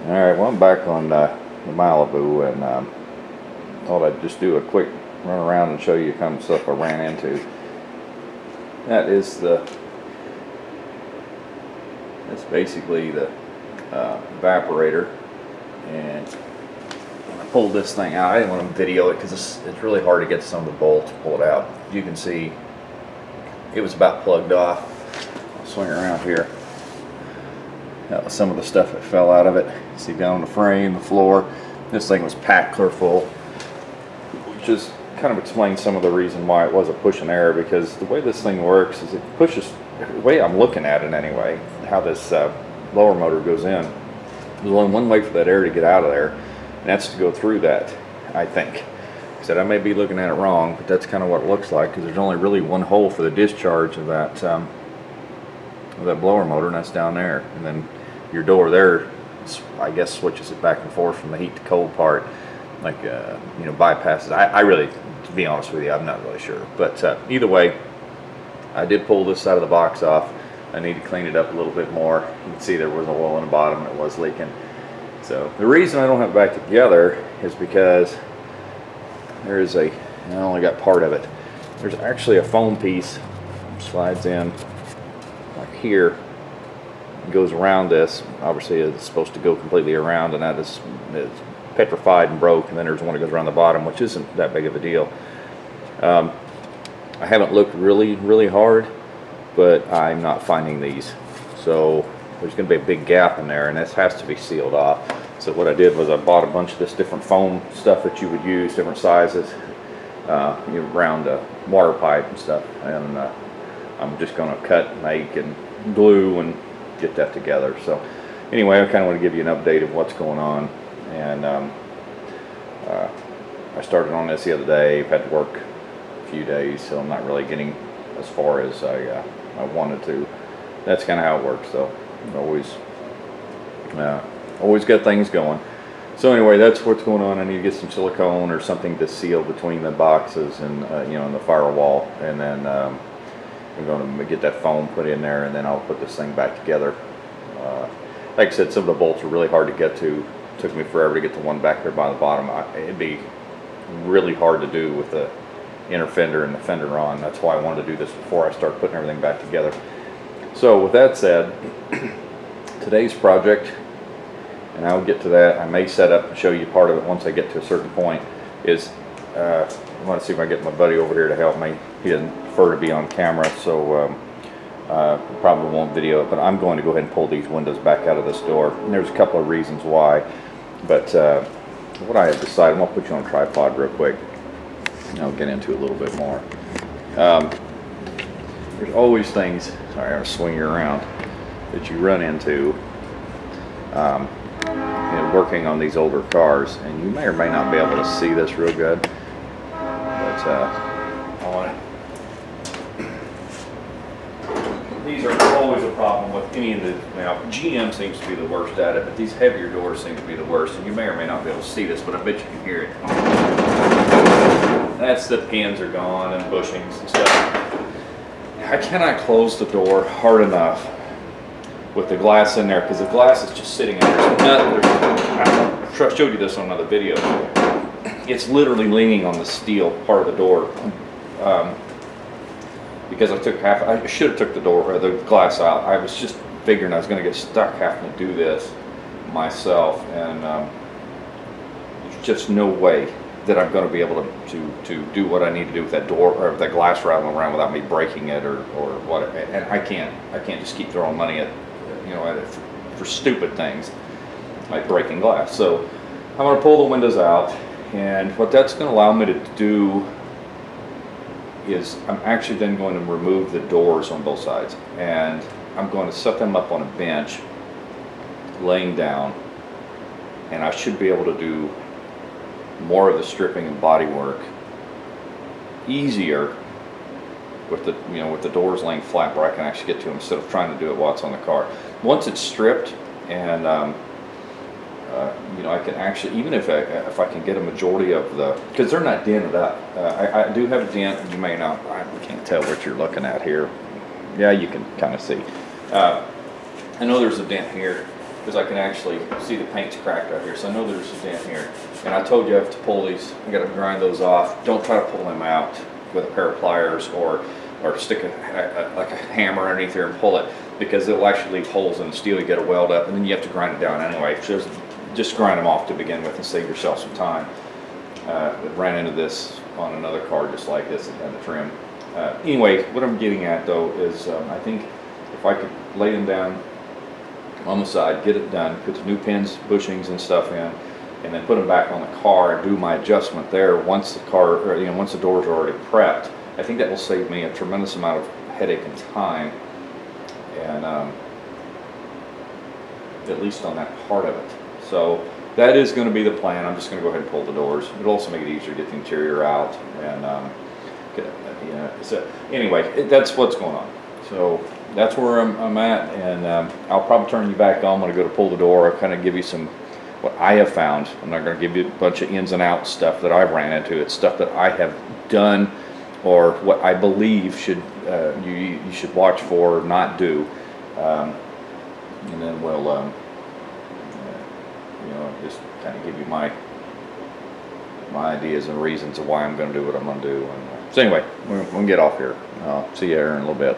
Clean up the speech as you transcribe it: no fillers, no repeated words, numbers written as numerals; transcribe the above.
Alright, well I'm back on the Malibu, and thought I'd just do a quick run around and show you kind of stuff I ran into. That's basically the evaporator, and when I pulled this thing out, I didn't want to video it because it's really hard to get some of the bolts to pull it out. You can see it was about plugged off. I'll swing around here. That was some of the stuff that fell out of it. See down on the frame, the floor. This thing was packed clear full, which just kind of explains some of the reason why it was a push and air, because the way this thing works is it pushes, the way I'm looking at it anyway, how this lower motor goes in. There's only one way for that air to get out of there, and that's to go through that, I think. I said I may be looking at it wrong, but that's kind of what it looks like, because there's only really one hole for the discharge of that blower motor, and that's down there. And then your door there, I guess, switches it back and forth from the heat to cold part, like bypasses. I really, to be honest with you, I'm not really sure. But either way, I did pull this side of the box off. I need to clean it up a little bit more. You can see there was oil in the bottom. It was leaking. So the reason I don't have it back together is because there is I only got part of it. There's actually a foam piece, slides in like here, goes around this. Obviously it's supposed to go completely around, and that is petrified and broke. And then there's one that goes around the bottom, which isn't that big of a deal. I haven't looked really hard, but I'm not finding these. So there's going to be a big gap in there, and this has to be sealed off. So what I did was I bought a bunch of this different foam stuff that you would use, different sizes, around a water pipe and stuff. And I'm just going to cut, make, and glue and get that together. So anyway, I kind of want to give you an update of what's going on. And I started on this the other day. I've had to work a few days, so I'm not really getting as far as I wanted to. That's kind of how it works, though. Always got things going. So anyway, that's what's going on. I need to get some silicone or something to seal between the boxes and in the firewall, and then I'm going to get that foam put in there, and then I'll put this thing back together. Like I said, some of the bolts are really hard to get to. It took me forever to get the one back there by the bottom. It'd be really hard to do with the inner fender and the fender on. That's why I wanted to do this before I start putting everything back together. So with that said, today's project, and I'll get to that, I may set up and show you part of it once I get to a certain point, is I want to see if I can get my buddy over here to help me. He doesn't prefer to be on camera, so probably won't video it, but I'm going to go ahead and pull these windows back out of this door. And there's a couple of reasons why, but what I have decided, I'm going to put you on a tripod real quick, and I'll get into it a little bit more. There's always things, sorry, I'm going to swing you around, that you run into working on these older cars, and you may or may not be able to see this real good, but I want it. These are always a problem with any of the, now GM seems to be the worst at it, but these heavier doors seem to be the worst, and you may or may not be able to see this, but I bet you can hear it. That's the pins are gone and bushings and stuff. I cannot close the door hard enough with the glass in there, because the glass is just sitting in there. I showed you this on another video. It's literally leaning on the steel part of the door. Because I should have took the door or the glass out. I was just figuring I was going to get stuck having to do this myself, and there's just no way that I'm going to be able to do what I need to do with that door or that glass rattling around without me breaking it or what. And I can't just keep throwing money at it for stupid things like breaking glass. So I'm going to pull the windows out, and what that's going to allow me to do is I'm actually then going to remove the doors on both sides, and I'm going to set them up on a bench laying down, and I should be able to do more of the stripping and body work easier with the doors laying flat, where I can actually get to them instead of trying to do it while it's on the car. Once it's stripped, and I can actually, even if I can get a majority of the, because they're not dented up. I do have a dent. You may not. I can't tell what you're looking at here. Yeah, you can kind of see. I know there's a dent here, because I can actually see the paint's cracked out here. So I know there's a dent here. And I told you I have to pull these. I got to grind those off. Don't try to pull them out with a pair of pliers or stick like a hammer underneath here and pull it, because it will actually leave holes in the steel. You got to weld up, and then you have to grind it down anyway. So just grind them off to begin with and save yourself some time. Ran into this on another car just like this and had the trim. Anyway, what I'm getting at though is I think if I could lay them down on the side, get it done, put the new pins, bushings and stuff in, and then put them back on the car and do my adjustment there once the car, or, once the doors are already prepped, I think that will save me a tremendous amount of headache and time, and at least on that part of it. So that is going to be the plan. I'm just going to go ahead and pull the doors. It'll also make it easier to get the interior out, and so anyway, that's what's going on. So that's where I'm at, and I'll probably turn you back on when I go to pull the door. I'll kind of give you some what I have found. I'm not going to give you a bunch of ins and outs stuff that I've ran into. It's stuff that I have done, or what I believe should you should watch for or not do, and then we'll just kind of give you my ideas and reasons of why I'm going to do what I'm going to do. And so anyway, we'll get off here. I'll see you here in a little bit.